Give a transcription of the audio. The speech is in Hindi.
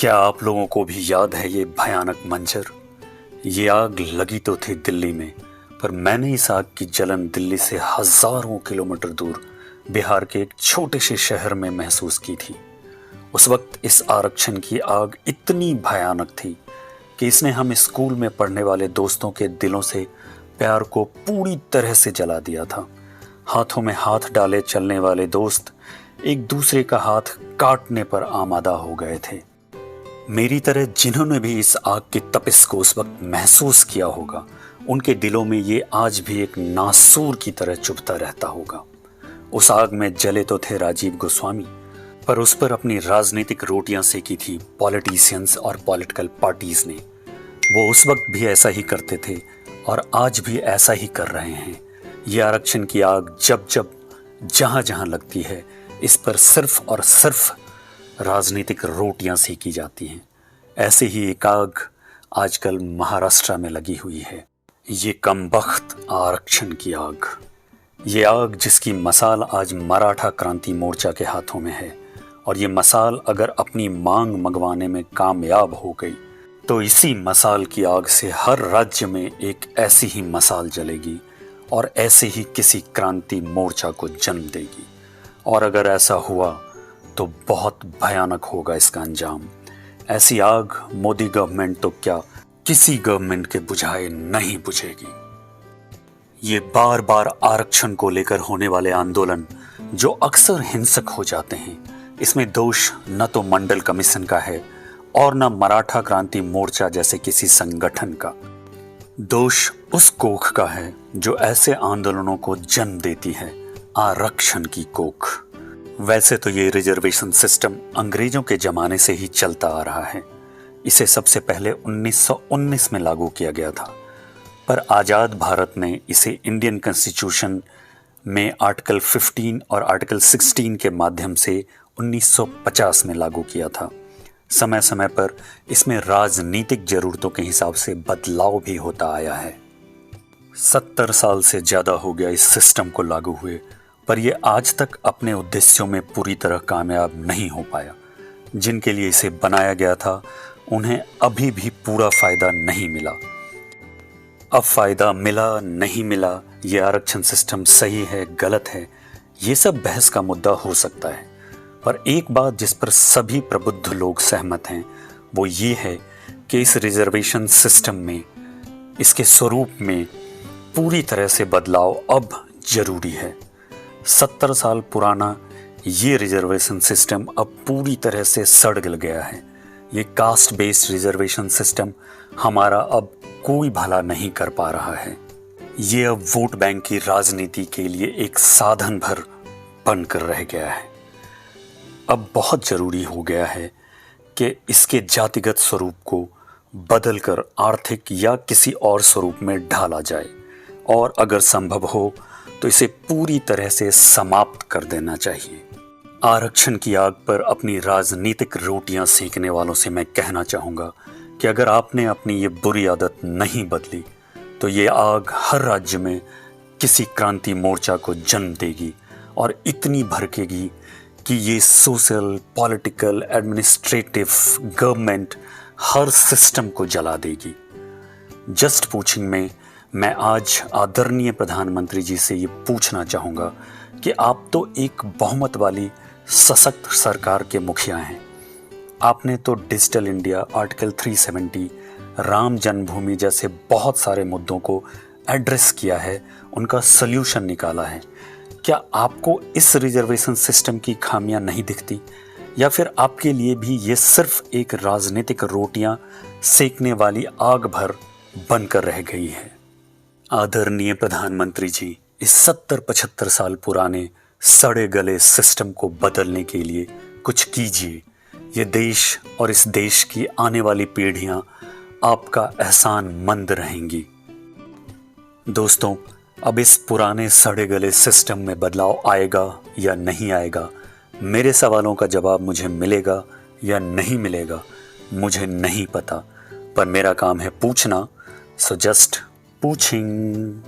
क्या आप लोगों को भी याद है ये भयानक मंजर? ये आग लगी तो थी दिल्ली में, पर मैंने इस आग की जलन दिल्ली से हजारों किलोमीटर दूर बिहार के एक छोटे से शहर में महसूस की थी। उस वक्त इस आरक्षण की आग इतनी भयानक थी कि इसने हम स्कूल में पढ़ने वाले दोस्तों के दिलों से प्यार को पूरी तरह से जला दिया था। हाथों में हाथ डाले चलने वाले दोस्त एक दूसरे का हाथ काटने पर आमादा हो गए थे। मेरी तरह जिन्होंने भी इस आग की तपिश को उस वक्त महसूस किया होगा, उनके दिलों में ये आज भी एक नासूर की तरह चुभता रहता होगा। उस आग में जले तो थे राजीव गोस्वामी, पर उस पर अपनी राजनीतिक रोटियां सेकी थी पॉलिटिशियंस और पॉलिटिकल पार्टीज ने। वो उस वक्त भी ऐसा ही करते थे और आज भी ऐसा ही कर रहे हैं। ये आरक्षण की आग जब जब जहां जहां लगती है, इस पर सिर्फ और सिर्फ राजनीतिक रोटियां सेकी जाती हैं। ऐसे ही एक आग आजकल महाराष्ट्र में लगी हुई है। ये कमबख्त आरक्षण की आग, ये आग जिसकी मसाल आज मराठा क्रांति मोर्चा के हाथों में है। और ये मसाल अगर अपनी मांग मंगवाने में कामयाब हो गई तो इसी मसाल की आग से हर राज्य में एक ऐसी ही मसाल जलेगी और ऐसे ही किसी क्रांति मोर्चा को जन्म देगी। और अगर ऐसा हुआ तो बहुत भयानक होगा इसका अंजाम। ऐसी आग मोदी गवर्नमेंट तो क्या, किसी गवर्नमेंट के बुझाए नहीं बुझेगी। ये बार बार आरक्षण को लेकर होने वाले आंदोलन जो अक्सर हिंसक हो जाते हैं, इसमें दोष न तो मंडल कमीशन का है और न मराठा क्रांति मोर्चा जैसे किसी संगठन का। दोष उस कोख का है जो ऐसे आंदोलनों को जन्म देती है, आरक्षण की कोख। वैसे तो ये रिजर्वेशन सिस्टम अंग्रेजों के जमाने से ही चलता आ रहा है। इसे सबसे पहले 1919 में लागू किया गया था, पर आज़ाद भारत ने इसे इंडियन कॉन्स्टिट्यूशन में आर्टिकल 15 और आर्टिकल 16 के माध्यम से 1950 में लागू किया था। समय समय पर इसमें राजनीतिक जरूरतों के हिसाब से बदलाव भी होता आया है। 70 साल से ज़्यादा हो गया इस सिस्टम को लागू हुए, पर यह आज तक अपने उद्देश्यों में पूरी तरह कामयाब नहीं हो पाया। जिनके लिए इसे बनाया गया था उन्हें अभी भी पूरा फ़ायदा नहीं मिला। अब फ़ायदा मिला नहीं मिला, ये आरक्षण सिस्टम सही है गलत है, ये सब बहस का मुद्दा हो सकता है। पर एक बात जिस पर सभी प्रबुद्ध लोग सहमत हैं वो ये है कि इस रिजर्वेशन सिस्टम में, इसके स्वरूप में पूरी तरह से बदलाव अब जरूरी है। 70 साल पुराना ये रिजर्वेशन सिस्टम अब पूरी तरह से सड़ गल गया है। ये कास्ट बेस्ड रिजर्वेशन सिस्टम हमारा अब कोई भला नहीं कर पा रहा है। ये अब वोट बैंक की राजनीति के लिए एक साधन भर बनकर रह गया है। अब बहुत ज़रूरी हो गया है कि इसके जातिगत स्वरूप को बदलकर आर्थिक या किसी और स्वरूप में ढाला जाए और अगर संभव हो तो इसे पूरी तरह से समाप्त कर देना चाहिए। आरक्षण की आग पर अपनी राजनीतिक रोटियां सेकने वालों से मैं कहना चाहूँगा कि अगर आपने अपनी ये बुरी आदत नहीं बदली तो ये आग हर राज्य में किसी क्रांति मोर्चा को जन्म देगी और इतनी भड़केगी कि ये सोशल, पॉलिटिकल, एडमिनिस्ट्रेटिव, गवर्नमेंट हर सिस्टम को जला देगी। जस्ट पूछिंग में मैं आज आदरणीय प्रधानमंत्री जी से ये पूछना चाहूँगा कि आप तो एक बहुमत वाली सशक्त सरकार के मुखिया हैं। आपने तो डिजिटल इंडिया, आर्टिकल 370, राम जन्मभूमि जैसे बहुत सारे मुद्दों को एड्रेस किया है, उनका सल्यूशन निकाला है। क्या आपको इस रिजर्वेशन सिस्टम की खामियां नहीं दिखती, या फिर आपके लिए भी ये सिर्फ एक राजनीतिक रोटियां सेकने वाली आग भर बनकर रह गई है? आदरणीय प्रधानमंत्री जी, इस 70-75 साल पुराने सड़े गले सिस्टम को बदलने के लिए कुछ कीजिए। ये देश और इस देश की आने वाली पीढ़ियां आपका एहसान मंद रहेंगी। दोस्तों, अब इस पुराने सड़े गले सिस्टम में बदलाव आएगा या नहीं आएगा, मेरे सवालों का जवाब मुझे मिलेगा या नहीं मिलेगा, मुझे नहीं पता, पर मेरा काम है पूछना। So just पूछिंग।